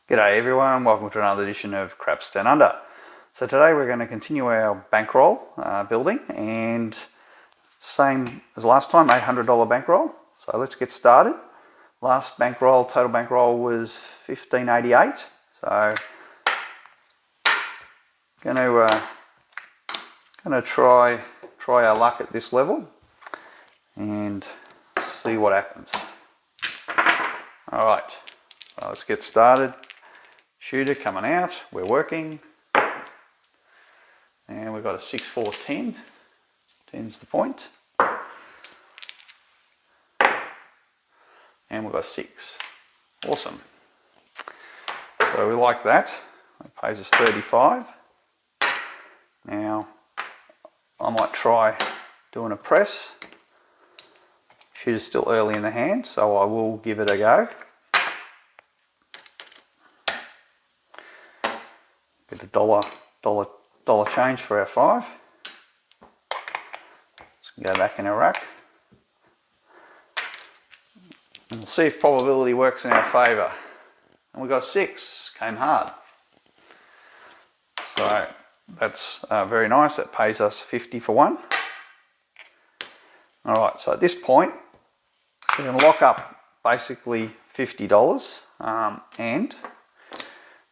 G'day everyone, welcome to another edition of Craps Down Under. So today we're going to continue our bankroll building, and same as last time, $800 bankroll. So let's get started. Last bankroll, total bankroll was $15.88. So gonna try our luck at this level and see what happens. All right, so let's get started. Shooter coming out, we're working, and we've got a 6, 4, 10. 10's the point, and we've got 6. Awesome. So we like that. It pays us 35. Now I might try doing a press. Shooter's still early in the hand, so I will give it a go. Get a dollar change for our 5. Let's go back in our rack. And we'll see if probability works in our favour. And we got a 6, came hard. So that's very nice, that pays us 50 for 1. Alright, so at this point, we can lock up basically $50 and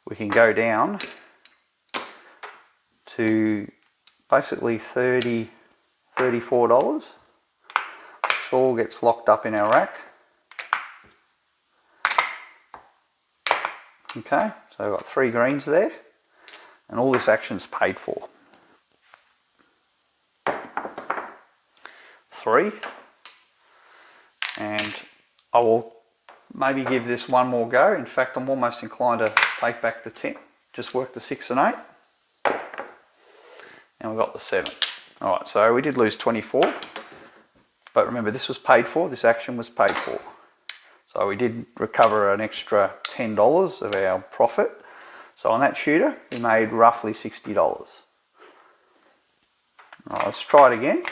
we can go down to basically $34. This all gets locked up in our rack. Okay, so we've got 3 greens there, and all this action's paid for. 3, and I will maybe give this one more go. In fact, I'm almost inclined to take back the 10, just work the 6 and 8. And we got the 7. Alright, so we did lose 24, but remember this was paid for, this action was paid for. So we did recover an extra $10 of our profit. So on that shooter, we made roughly $60. Alright, let's try it again.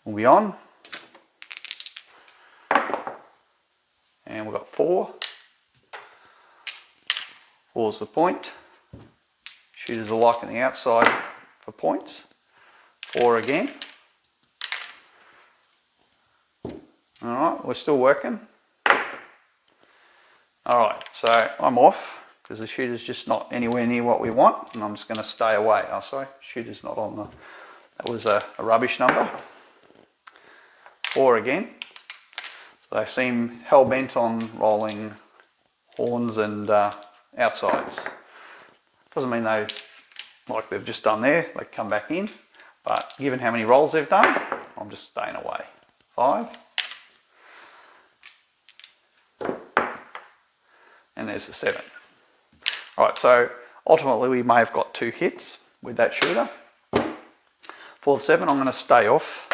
We'll be on. And we've got 4. 4's the point. Shooters are liking the outside for points. 4 again. Alright, we're still working. Alright, so I'm off because the shooter's just not anywhere near what we want, and I'm just going to stay away. Oh, sorry, shooter's not on the... That was a rubbish number. 4 again. So they seem hell-bent on rolling horns and outsides. Doesn't mean they've just done there, they come back in, but given how many rolls they've done, I'm just staying away. 5, and there's the 7. Alright, so ultimately we may have got 2 hits with that shooter. For the 7, I'm going to stay off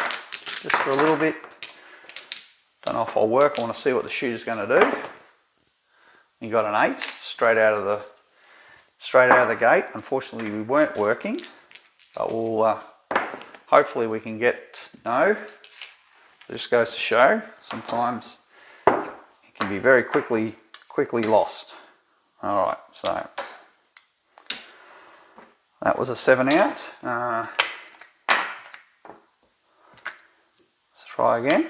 just for a little bit. Don't know if I'll work. I want to see what the shooter's going to do. You got an 8 straight out of the gate. Unfortunately, we weren't working, but we'll hopefully we can get no. It just goes to show sometimes it can be very quickly lost. All right, so that was a 7 out. Let's try again.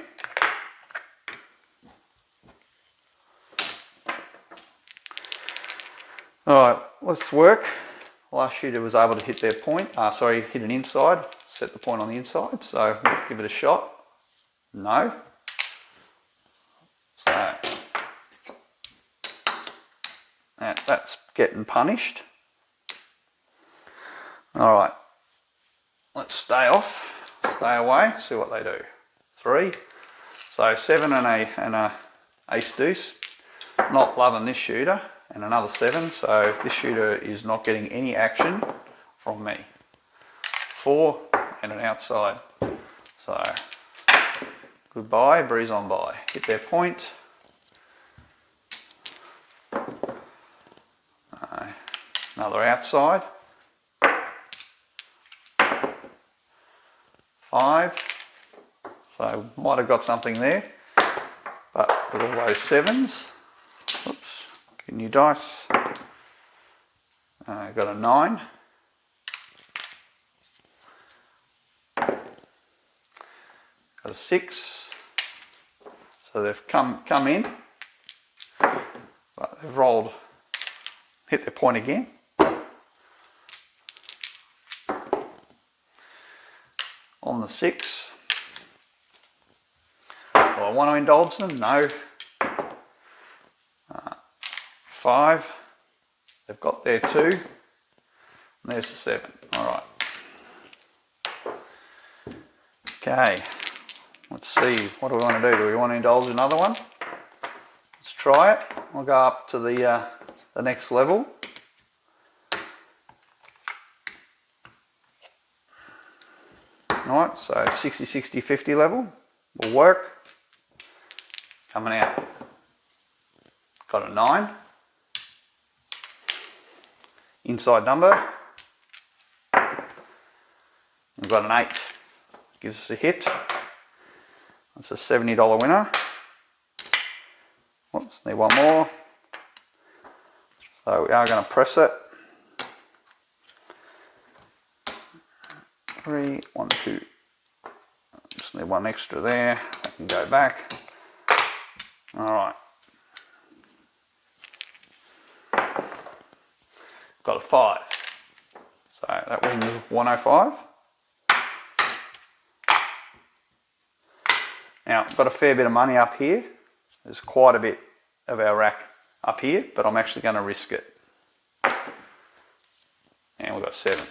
Alright, let's work. Last shooter was able to hit their point, hit an inside, set the point on the inside, so we'll give it a shot. No. So, that's getting punished. Alright, let's stay off, stay away, see what they do. 3, so 7 and a ace deuce. Not loving this shooter. And another 7, so this shooter is not getting any action from me. 4 and an outside. So goodbye, breeze on by. Hit their point. Another outside. 5, So might have got something there, but with all those 7s, oops, get new dice. Got a 9. Got a 6. So they've come in, but they've rolled, hit their point again. On the 6. Do I want to indulge them? No. 5. They've got there 2. And there's the 7. Alright. Okay. Let's see. What do we want to do? Do we want to indulge another one? Let's try it. We'll go up to the next level. Alright, so 60, 60, 50 level will work. Coming out. Got a 9. Inside number. We've got an 8. Gives us a hit. That's a $70 winner. Whoops, need one more. So we are going to press it. 3, 1, 2. Just need one extra there. I can go back. Alright. Got a 5. So that wins 105. Now, I've got a fair bit of money up here. There's quite a bit of our rack up here, but I'm actually going to risk it. And we've got 7.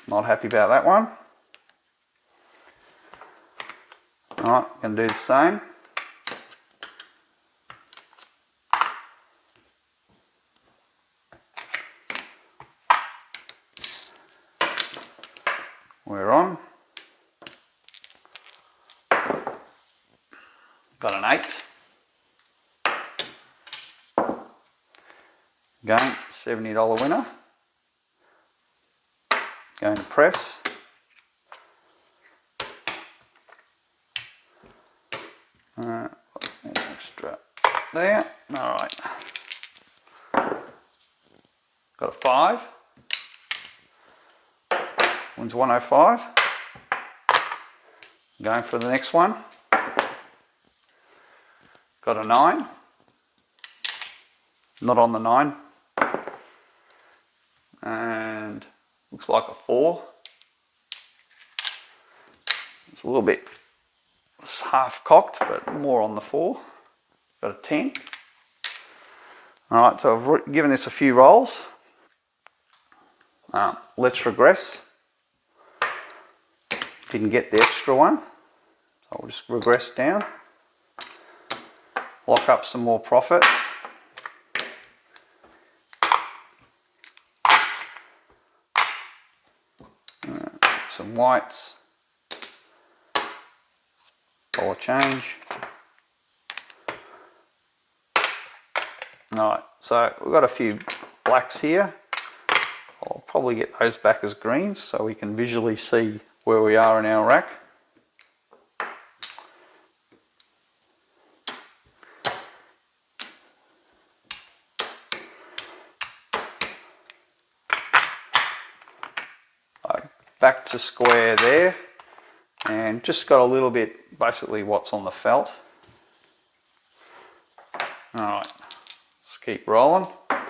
Not happy about that one. Alright, going to do the same. We're on. Got an 8. Again, $70 winner. Going to press. Extra there. Alright. Got a 5. Wins 105. Going for the next one. Got a 9. Not on the 9. And looks like a 4. It's a little bit, it's half cocked, but more on the 4. Got a 10. Alright, so I've given this a few rolls. Let's regress. Didn't get the extra one, so I'll just regress down. Lock up some more profit. Some whites. Dollar change. Alright, so we've got a few blacks here. I'll probably get those back as greens so we can visually see where we are in our rack. Back to square there, and just got a little bit, basically what's on the felt. Alright, let's keep rolling. And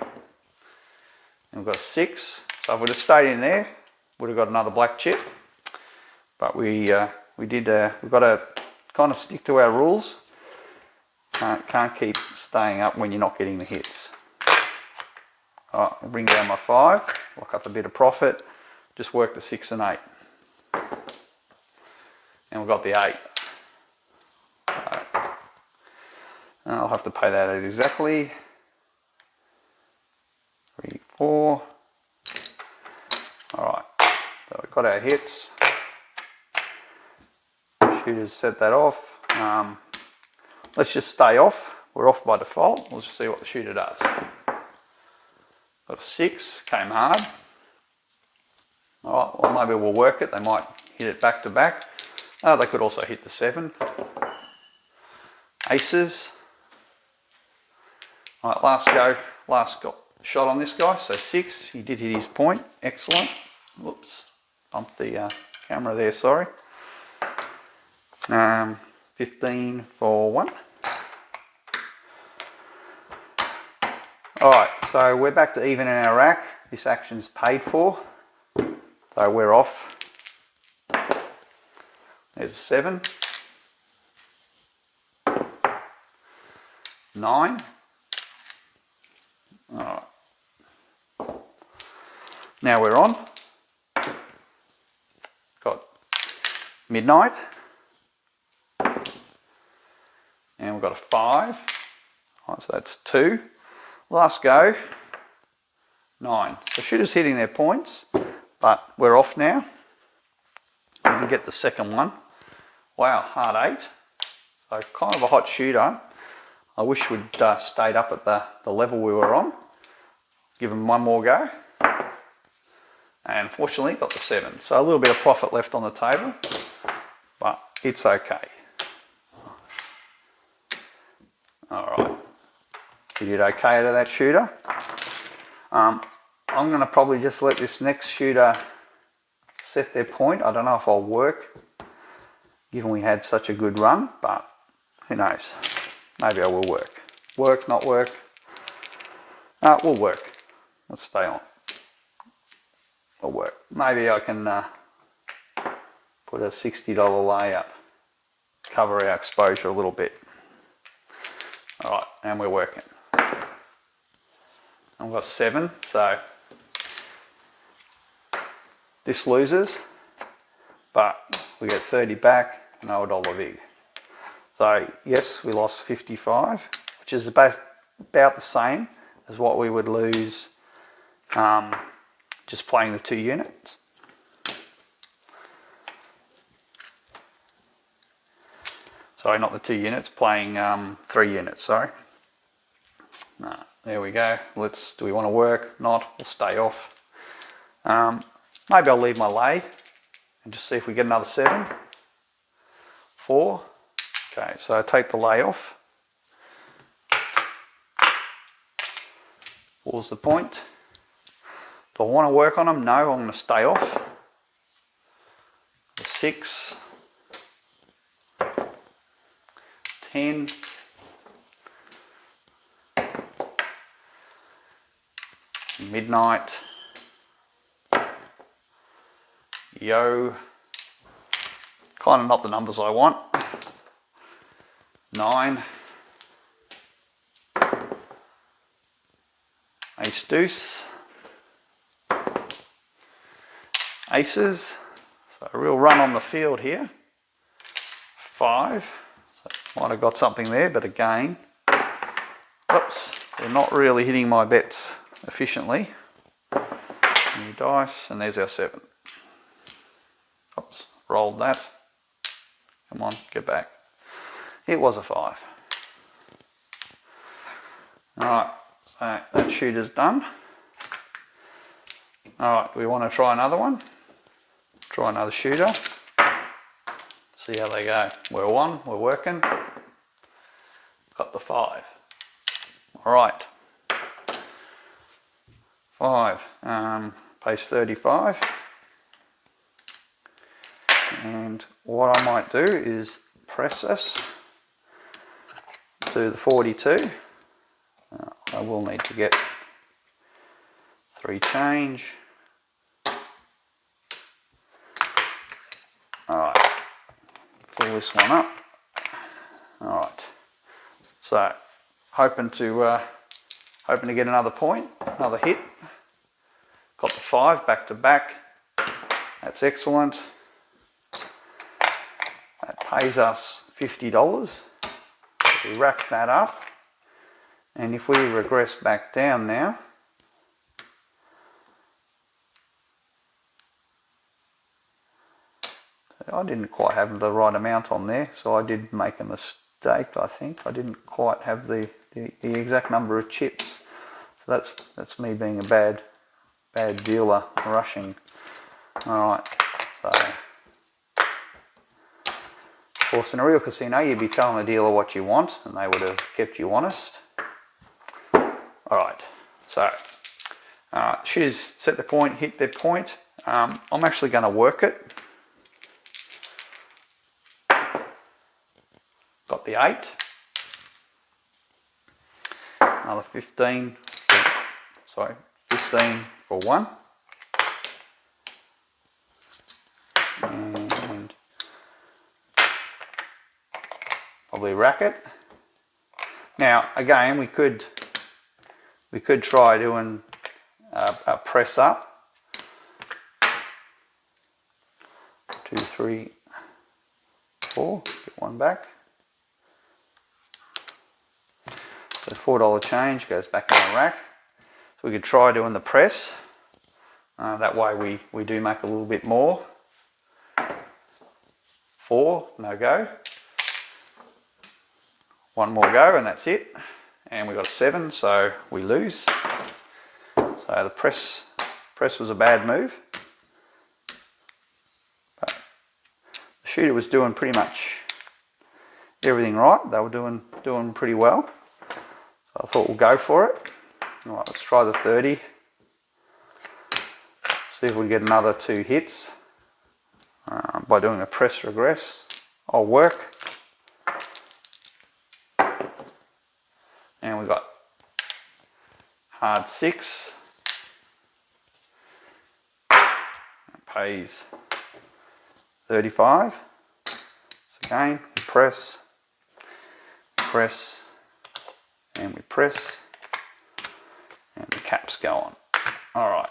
we've got a 6, so if we'd have stayed in there, would have got another black chip. But we've got to kind of stick to our rules. Can't keep staying up when you're not getting the hits. Alright, I'll bring down my 5, lock up a bit of profit. Just work the 6 and 8. And we've got the 8. And I'll have to pay that out exactly. 3, 4. Alright, so we've got our hits. Shooter's set that off. Let's just stay off. We're off by default. We'll just see what the shooter does. Got a 6, came hard. Alright, well maybe we'll work it. They might hit it back to back. They could also hit the 7. Aces. Alright, last shot on this guy. So 6, he did hit his point. Excellent. Whoops, bumped the camera there, sorry. 15 for 1. Alright, so we're back to even in our rack. This action's paid for. So we're off. There's a 7. 9. Alright. Now we're on. Got midnight. And we've got a 5. Alright, so that's 2. Last go. 9. So shooter's hitting their points, but we're off now. We can get the second one. Wow, hard 8. So kind of a hot shooter. I wish we'd stayed up at the level we were on. Give them one more go. And fortunately got the 7. So a little bit of profit left on the table, but it's okay. Alright. He did okay out of that shooter. I'm going to probably just let this next shooter set their point. I don't know if I'll work, given we had such a good run, but who knows. Maybe I will work. Work, not work. We'll work. Let's stay on. We'll work. Maybe I can put a $60 layup, cover our exposure a little bit. Alright, and we're working. I've got 7, so this loses, but we get 30 back, no $1 big. So yes, we lost 55, which is about the same as what we would lose just playing the 2 units. Sorry, not the 2 units, playing 3 units, sorry. There we go. Do we want to work? Not. We'll stay off. Maybe I'll leave my lay and just see if we get another 7. 4. Okay, so I take the lay off. Pause the point. Do I want to work on them? No, I'm going to stay off. 6. 10. Midnight. Yo. Kind of not the numbers I want. 9. Ace deuce. Aces. So a real run on the field here. 5. So might have got something there, but again, oops, they're not really hitting my bets efficiently. New dice, and there's our 7. Oops, rolled that. Come on, get back. It was a 5. Alright, so that shooter's done. Alright, we want to try another one. Try another shooter. See how they go. We're on, we're working. Got the 5. Alright. 5. Pace 35. And what I might do is press this to the 42. I will need to get 3 change. Alright, fill this one up. Alright, so hoping to get another point, another hit. Got the 5 back to back. That's excellent. That pays us $50. We rack that up, and if we regress back down now, I didn't quite have the right amount on there, so I did make a mistake. I think I didn't quite have the exact number of chips, so So that's me being a bad dealer, rushing. All right, so of course in a real casino you'd be telling the dealer what you want and they would have kept you honest. All right, so shooters set the point, hit their point. I'm actually going to work it. Got the 8. Another 15 for 1. And probably rack it. Now again, we could try doing a press up. 2, 3, 4. Get one back. So $4 change goes back in the rack. So we could try doing the press. That way we do make a little bit more. 4, no go. One more go and that's it. And we got a 7, so we lose. So the press was a bad move. But the shooter was doing pretty much everything right. They were doing pretty well. So I thought we'll go for it. All right, let's try the 30. See if we can get another 2 hits by doing a press regress. I'll work. And we got hard 6. That pays 35. So again, press, and we press, and the caps go on. All right.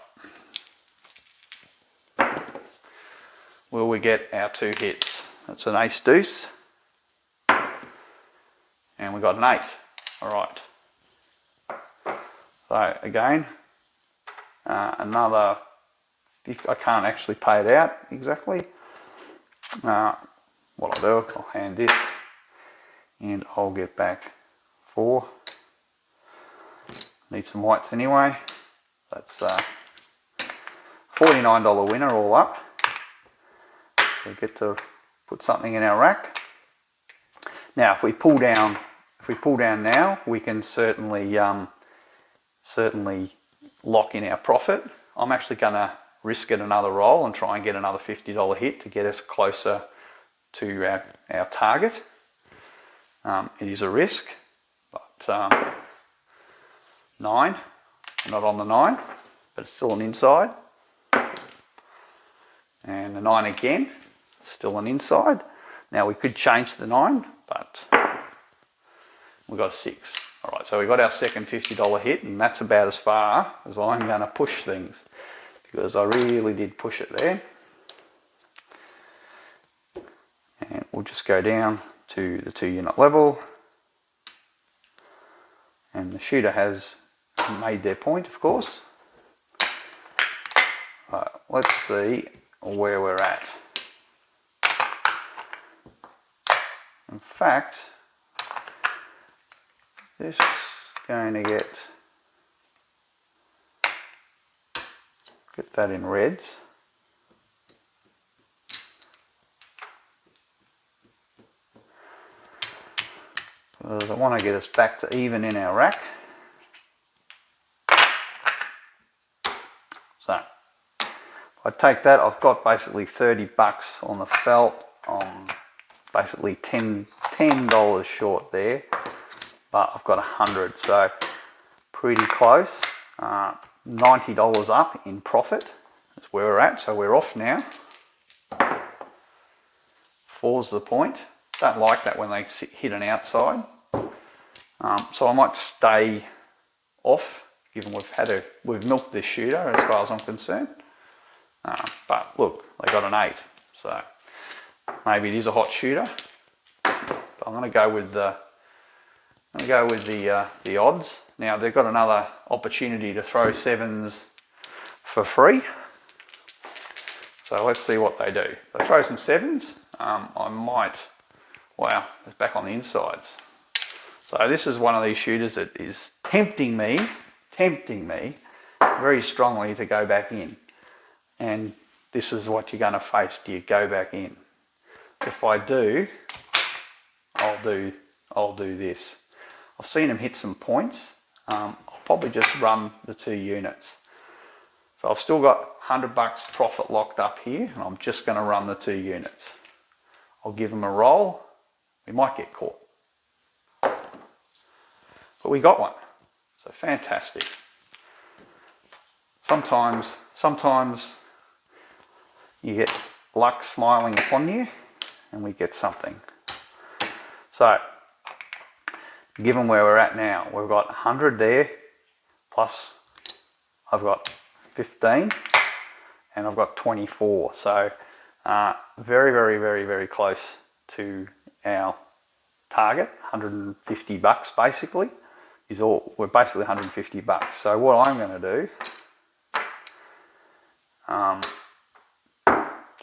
Will we get our 2 hits? That's an ace deuce, and we got an 8. All right. So again, another. I can't actually pay it out exactly. What I'll do, I'll hand this, and I'll get back 4. Need some whites anyway. That's $49 winner all up. So we get to put something in our rack. Now, if we pull down now, we can certainly lock in our profit. I'm actually going to risk it another roll and try and get another $50 hit to get us closer to our target. It is a risk, but 9, not on the 9, but it's still an inside. And the 9 again, still an inside. Now we could change the 9, but we got a 6. All right, so we got our second $50 hit, and that's about as far as I'm going to push things, because I really did push it there. And we'll just go down to the 2 unit level, and the shooter has made their point, of course. Let's see where we're at. In fact, this is going to get that in reds. Because I want to get us back to even in our rack. So if I take that, I've got basically $30 on the felt. I'm basically $10 short there, but I've got 100, so pretty close. $90 up in profit. That's where we're at. So we're off now. 4's the point. Don't like that when they hit an outside. So I might stay off, given we've milked this shooter as far as I'm concerned. But look, they got an 8, so maybe it is a hot shooter. But I'm going to go with the odds. Now they've got another opportunity to throw 7s for free. So let's see what they do. If they throw some 7s, I might. Wow, it's back on the insides. So this is one of these shooters that is tempting me tempting me very strongly to go back in. And this is what you're going to face. Do you go back in? If I do, I'll do this. I've seen him hit some points. I'll probably just run the 2 units. So I've still got $100 profit locked up here, and I'm just going to run the 2 units. I'll give them a roll. We might get caught, but we got one. So fantastic. Sometimes you get luck smiling upon you, and we get something. So, given where we're at now, we've got 100 there, plus I've got 15, and I've got 24. So, very, very, very, very close to our target. $150 basically is all. We're basically $150. So what I'm going to do,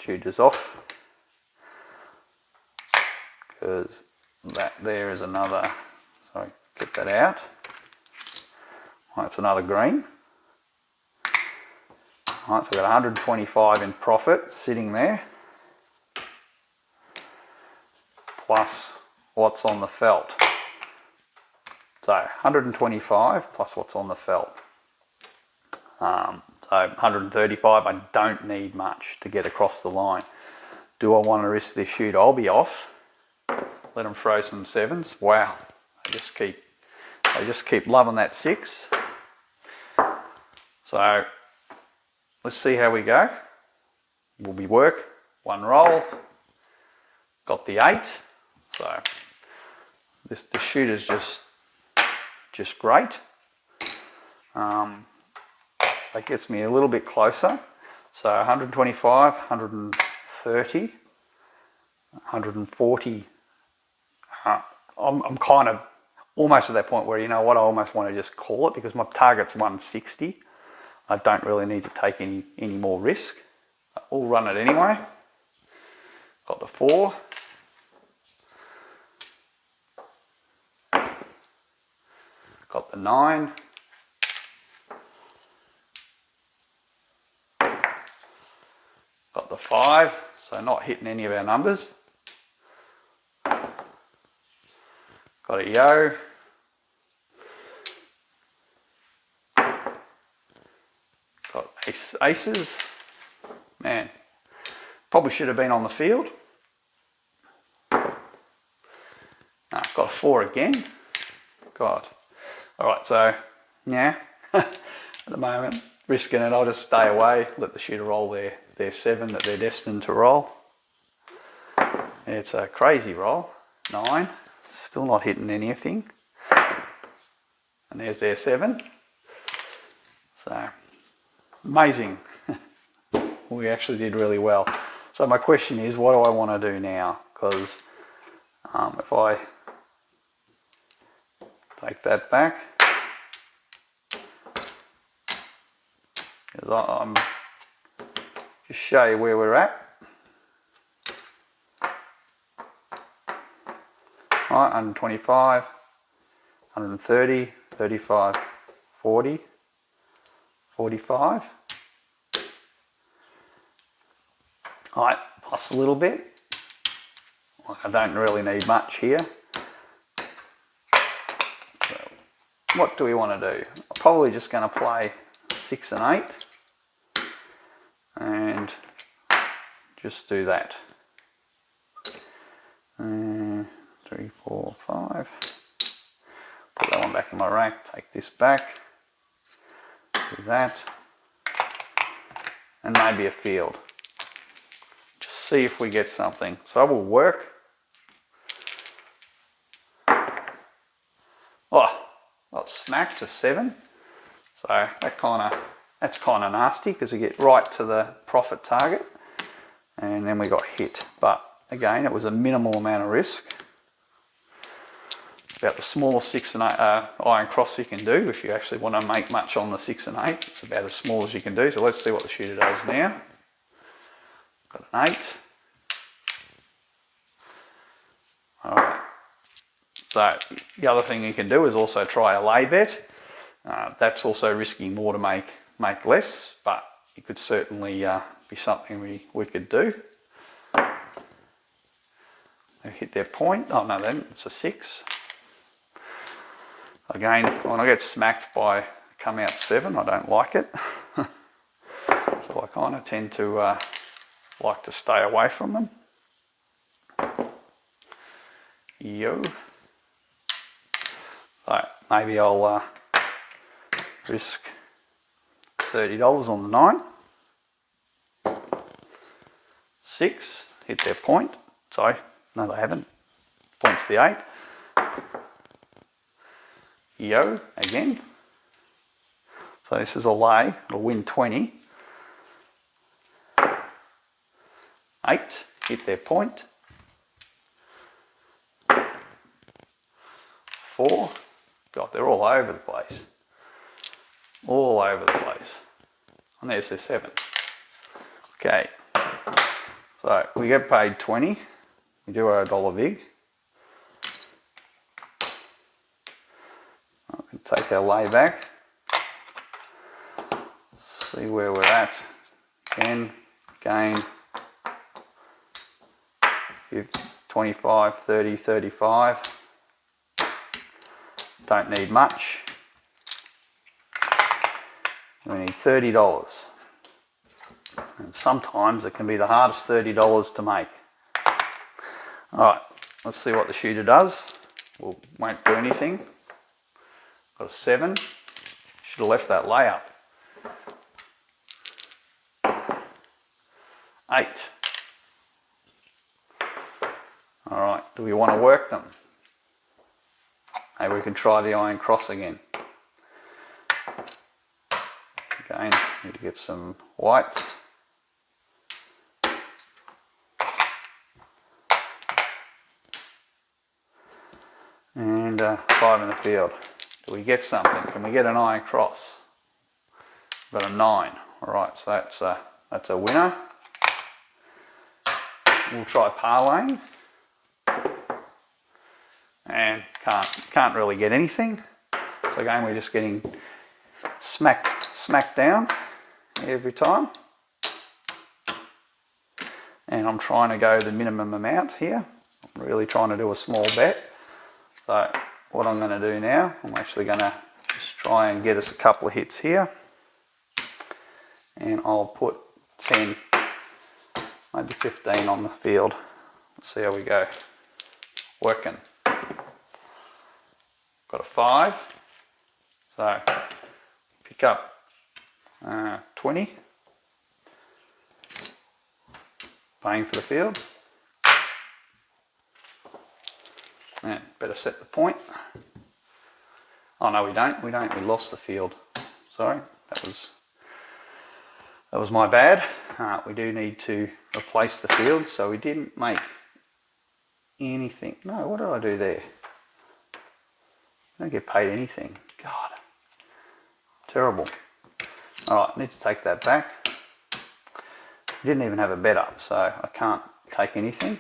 shoot us off, because that there is another. Sorry, get that out. Right, it's another green. Right, so we've got 125 in profit sitting there, plus what's on the felt. So 125 plus what's on the felt. So 135, I don't need much to get across the line. Do I want to risk this shoot? I'll be off. Let them throw some 7s. Wow, they just keep loving that 6. So let's see how we go. Will be work. 1 roll. Got the 8. So the shoot is just great. That gets me a little bit closer. So 125, 130, 140. I'm kind of almost at that point where, you know what, I almost want to just call it, because my target's 160. I don't really need to take any more risk. We'll run it anyway. Got the 4. Got the 9. Got the 5, so not hitting any of our numbers. Got a yo. Got aces. Man, probably should have been on the field. Got a 4 again. God. Alright, so yeah, at the moment, risking it, I'll just stay away, let the shooter roll their 7 that they're destined to roll. It's a crazy roll. 9, still not hitting anything. And there's their 7. So, amazing. We actually did really well. So my question is, what do I want to do now? Because if I take that back, I'm just show you where we're at. Right, 125, 130, 35, 40, 45. Right, plus a little bit. Like, I don't really need much here. So what do we want to do? I'm probably just going to play 6 and 8 and just do that. 3, 4, 5. Put that one back in my rack, take this back, do that, and maybe a field. Just see if we get something. So we'll work. Oh, got smacked to 7. So that's kind of nasty, because we get right to the profit target and then we got hit. But again, it was a minimal amount of risk. About the smallest 6 and 8 iron cross you can do if you actually want to make much on the 6 and 8. It's about as small as you can do. So let's see what the shooter does now. Got an 8. Alright. So the other thing you can do is also try a lay bet. That's also risking more to make less, but it could certainly be something we could do. They hit their point. Oh no, then it's a 6. Again, when I get smacked by come out 7, I don't like it. So I kind of tend to like to stay away from them. Yo. So maybe I'll risk $30 on the 9. 6, hit their point. Sorry, no they haven't. Point's the 8. Yo, again. So this is a lay, it'll win 20. 8, hit their point. 4, God, they're all over the place. All over the place. And there's their 7. Okay, so we get paid 20. We do our $1 vig. I can take our lay back. See where we're at. 10, gain 25, 30, 35. Don't need much. We need $30. And sometimes it can be the hardest $30 to make. Alright, let's see what the shooter does. We won't do anything. Got a 7. Should have left that layup. 8. Alright, do we want to work them? Maybe we can try the iron cross again. Again, need to get some whites. And 5 in the field. Do we get something? Can we get an iron cross? We've got a 9. Alright, so that's a winner. We'll try parlaying. And can't really get anything. So again, we're just getting smacked down every time. And I'm trying to go the minimum amount here. I'm really trying to do a small bet. So what I'm going to do now, I'm actually going to just try and get us a couple of hits here. And I'll put 10, maybe 15 on the field. Let's see how we go. Working. Got a 5. So pick up 20. Paying for the field. And better set the point. Oh no, we don't. We lost the field. Sorry, that was my bad. We do need to replace the field, so we didn't make anything. No, what did I do there? I don't get paid anything. God, terrible. All right, need to take that back. Didn't even have a bet up, so I can't take anything.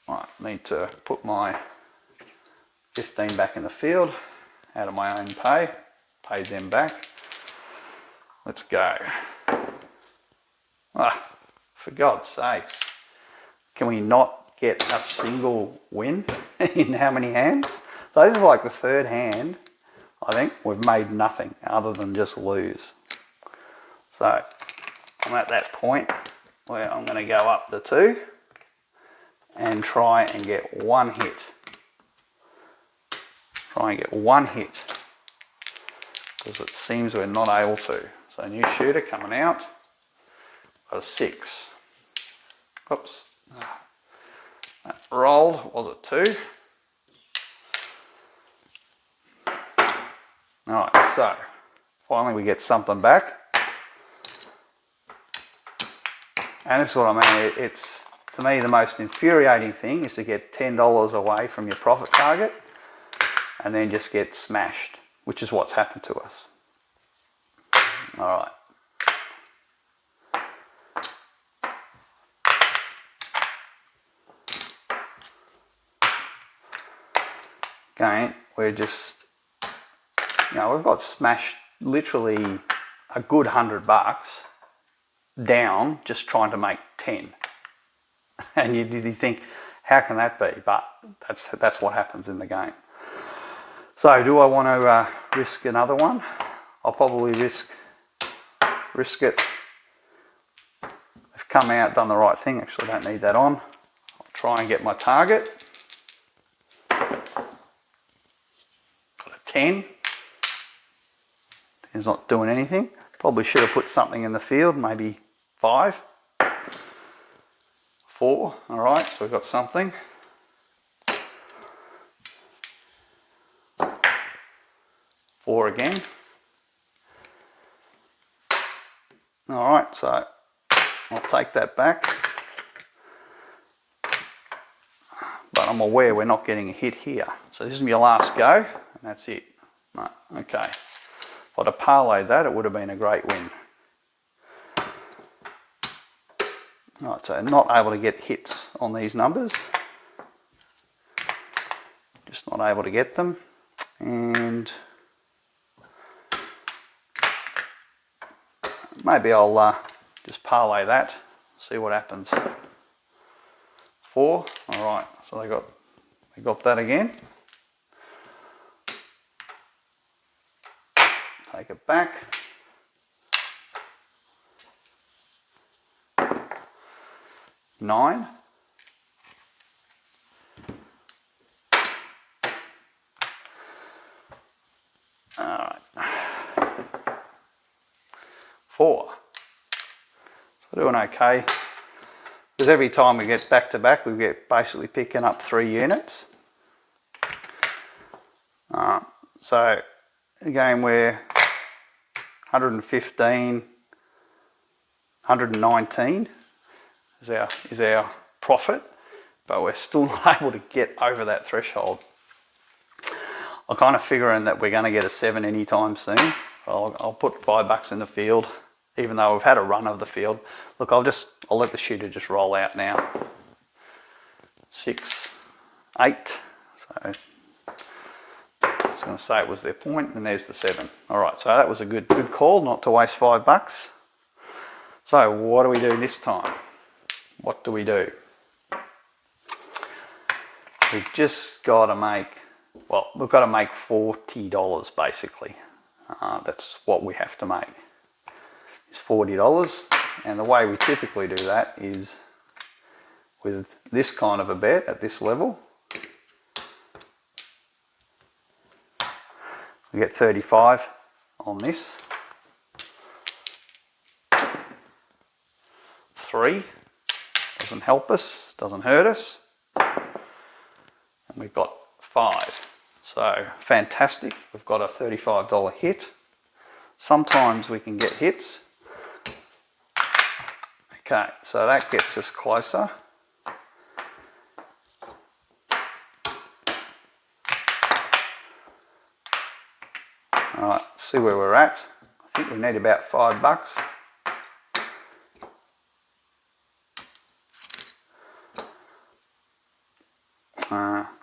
All right, need to put my 15 back in the field, out of my own pay, paid them back. Let's go. Ah, for God's sakes. Can we not get a single win in how many hands? So this is like the third hand. I think we've made nothing other than just lose. So I'm at that point where I'm going to go up the 2 and try and get one hit. Try and get one hit because it seems we're not able to. So new shooter coming out. Got a 6. Oops. That rolled, was it 2? Alright, so finally we get something back. And this is what I mean, it's to me the most infuriating thing is to get $10 away from your profit target and then just get smashed, which is what's happened to us. Alright. Again, we're just You know, we've got smashed literally a good $100 down just trying to make 10. And you think, how can that be? But that's what happens in the game. So do I want to risk another one? I'll probably risk it. I've come out, done the right thing. Actually, I don't need that on. I'll try and get my target. Got a 10. 10's not doing anything. Probably should have put something in the field, maybe 5. 4, all right, so we've got something. 4 again. All right, so I'll take that back. But I'm aware we're not getting a hit here. So this is my last go, and that's it. Right, okay. If I'd have parlayed that, it would have been a great win. All right, so not able to get hits on these numbers. Just not able to get them. And maybe I'll just parlay that, see what happens. 4, all right, so they got that again. Take it back. 9. All right. 4. So doing okay. Because every time we get back to back, we get basically picking up 3 units. So again, we're 115, 119 is our profit, but we're still not able to get over that threshold. I'm kind of figuring that we're going to get a 7 anytime soon. I'll put $5 in the field, even though we've had a run of the field. Look, I'll let the shooter just roll out now. 6, 8. So I was going to say it was their point, and there's the 7. All right, so that was a good call, not to waste $5. So what do we do this time? What do we do? We've just got to make, well, we've got to make $40 basically. That's what we have to make. It's $40, and the way we typically do that is with this kind of a bet at this level. We get 35 on this. 3 doesn't help us, doesn't hurt us. And we've got 5. So fantastic, we've got a $35 hit. Sometimes we can get hits. Okay, so that gets us closer. All right, see where we're at. I think we need about $5.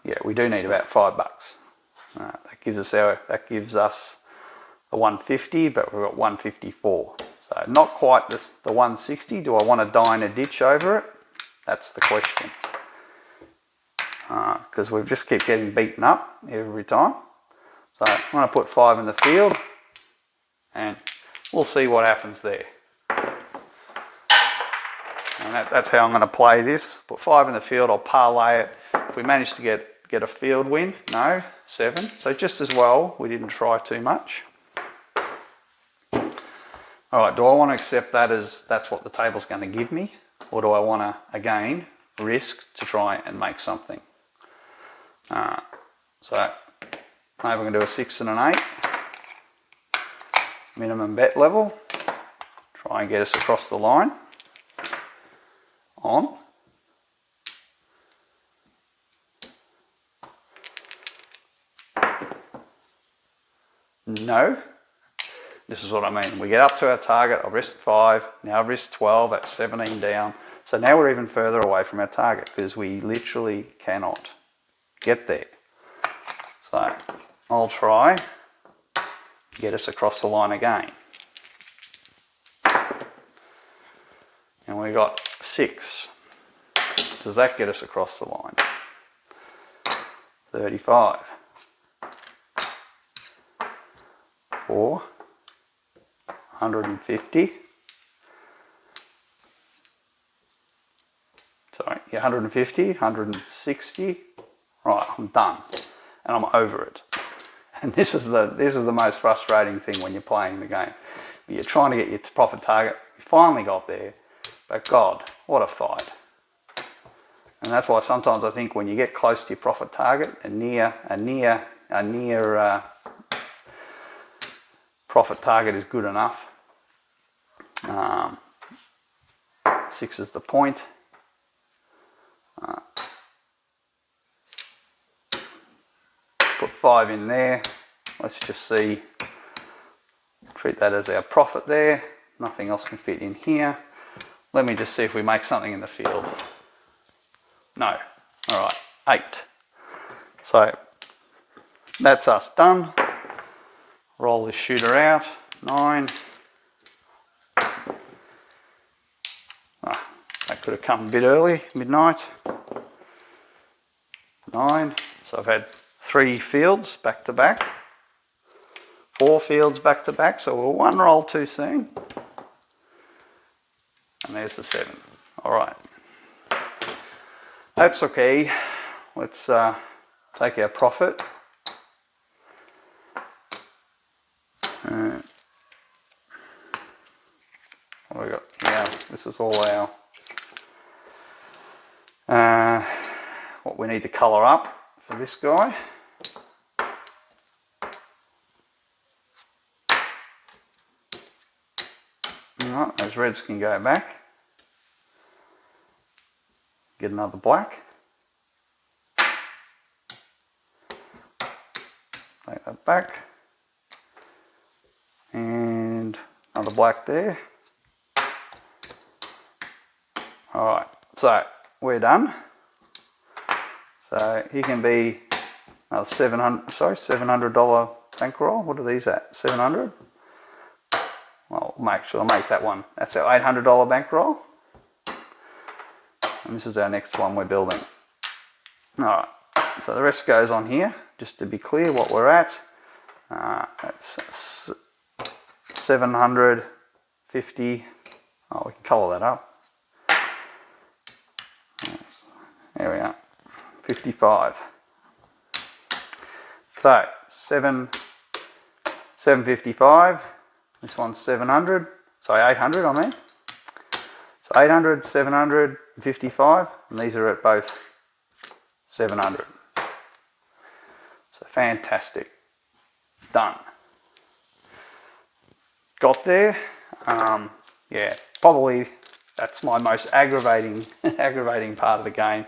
Yeah, we do need about $5. That gives us the 150, but we've got 154. So not quite the 160. Do I want to die in a ditch over it? That's the question. Because we just keep getting beaten up every time. So I'm going to put 5 in the field, and we'll see what happens there. And that's how I'm going to play this. Put 5 in the field, I'll parlay it. If we manage to get a field win, no, 7. So just as well, we didn't try too much. All right, do I want to accept that as that's what the table's going to give me? Or do I want to, again, risk to try and make something? So maybe we're going to do a 6 and an 8. Minimum bet level. Try and get us across the line. On. No. This is what I mean. We get up to our target, I've risked 5, now I've risked 12, that's 17 down. So now we're even further away from our target because we literally cannot get there. So I'll try get us across the line again. And we got 6. Does that get us across the line? 35. 4. 150. Sorry, yeah, 150, 160. Right, I'm done. And I'm over it. And this is the most frustrating thing when you're playing the game. You're trying to get your profit target. You finally got there, but God, what a fight. And that's why sometimes I think when you get close to your profit target, a near profit target is good enough. 6 is the point. Put 5 in there. Let's just see. Treat that as our profit there. Nothing else can fit in here. Let me just see if we make something in the field. No. All right, 8. So that's us done. Roll this shooter out. 9. That could have come a bit early, midnight. 9. So I've had 3 fields back to back. 4 fields back to back, so we're 1 roll too soon. And there's the 7. All right. That's okay. Let's take our profit. What we got? Yeah, this is all our what we need to colour up for this guy. Alright, those reds can go back. Get another black. Take that back. And another black there. Alright, so we're done. So he can be another $700 bankroll. What are these at? 700? Well, make sure I make that one. That's our $800 bankroll. And this is our next one we're building. Alright, so the rest goes on here, just to be clear what we're at. That's 750. Oh, we can colour that up. There we are. 55. So 755. This one's 700. Sorry, 800 I mean. So 800, 700, 55, and these are at both 700. So fantastic. Done. Got there. Yeah, probably that's my most aggravating part of the game,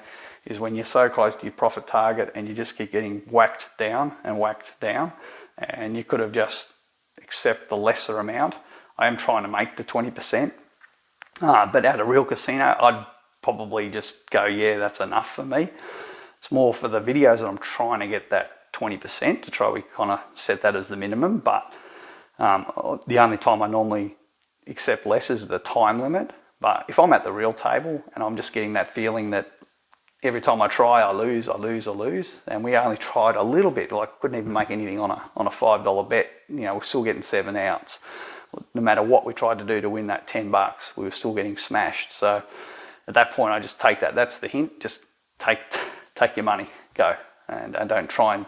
is when you're so close to your profit target and you just keep getting whacked down, and you could have just accept the lesser amount. I am trying to make the 20%, but at a real casino, I'd probably just go, yeah, that's enough for me. It's more for the videos that I'm trying to get that 20% to try. We kind of set that as the minimum, but the only time I normally accept less is the time limit. But if I'm at the real table and I'm just getting that feeling that every time I try, I lose, and we only tried a little bit, like couldn't even make anything on a $5 bet, you know, we're still getting 7 outs. No matter what we tried to do to win that $10, we were still getting smashed. So at that point, I just take that. That's the hint. Just take your money, go, and don't try and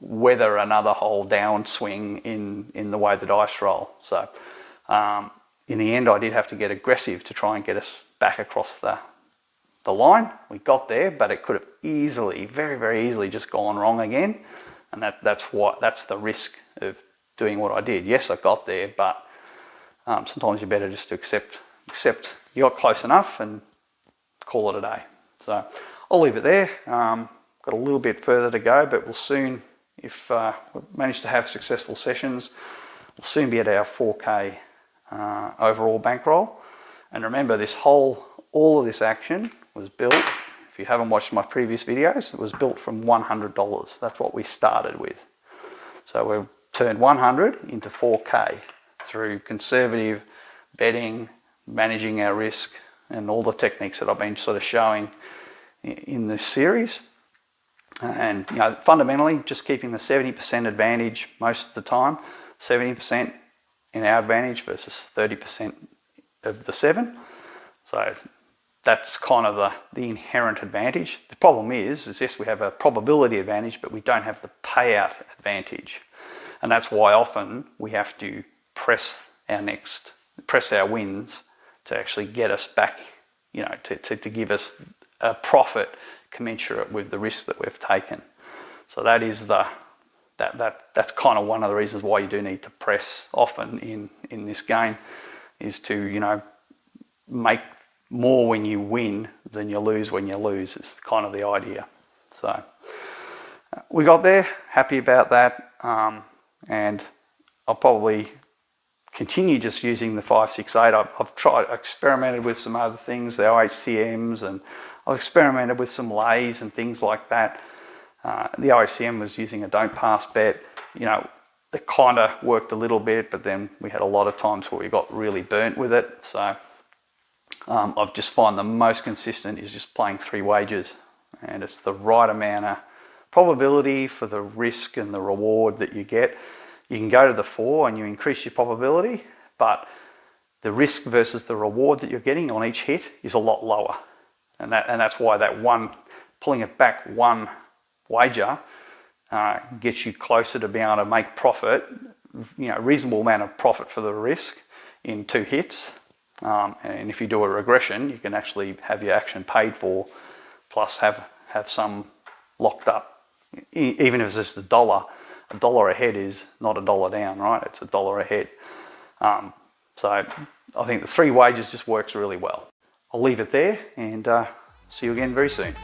weather another whole downswing in the way the dice roll. So in the end, I did have to get aggressive to try and get us back across the line. We got there, but it could have easily, very, very easily just gone wrong again. And that's the risk of doing what I did. Yes, I got there, but sometimes you're better just to accept you got close enough and call it a day. So I'll leave it there. Got a little bit further to go, but we'll soon, if we manage to have successful sessions, we'll soon be at our 4K overall bankroll. And remember, all of this action was built, if you haven't watched my previous videos, it was built from $100. That's what we started with. So we're turned 100 into 4K through conservative betting, managing our risk, and all the techniques that I've been sort of showing in this series. And fundamentally, just keeping the 70% advantage most of the time, 70% in our advantage versus 30% of the 7. So that's kind of the inherent advantage. The problem is yes, we have a probability advantage, but we don't have the payout advantage. And that's why often we have to press our wins to actually get us back, to give us a profit commensurate with the risk that we've taken. So that is that's kind of one of the reasons why you do need to press often in this game, is to make more when you win than you lose when you lose, is kind of the idea. So we got there, happy about that, and I'll probably continue just using the 568. I've experimented with some other things, the OHCMs, and I've experimented with some lays and things like that. The OHCM was using a don't pass bet. It kind of worked a little bit, but then we had a lot of times where we got really burnt with it. So I've just found the most consistent is just playing 3 wagers, and it's the right amount of probability for the risk and the reward that you get. You can go to the 4 and you increase your probability, but the risk versus the reward that you're getting on each hit is a lot lower. And that's why that pulling it back 1 wager gets you closer to being able to make profit, reasonable amount of profit for the risk in 2 hits. And if you do a regression, you can actually have your action paid for, plus have some locked up. Even if it's just $1 a head is not $1 down, right? It's $1 a head. So I think the 3 wagers just works really well. I'll leave it there and see you again very soon.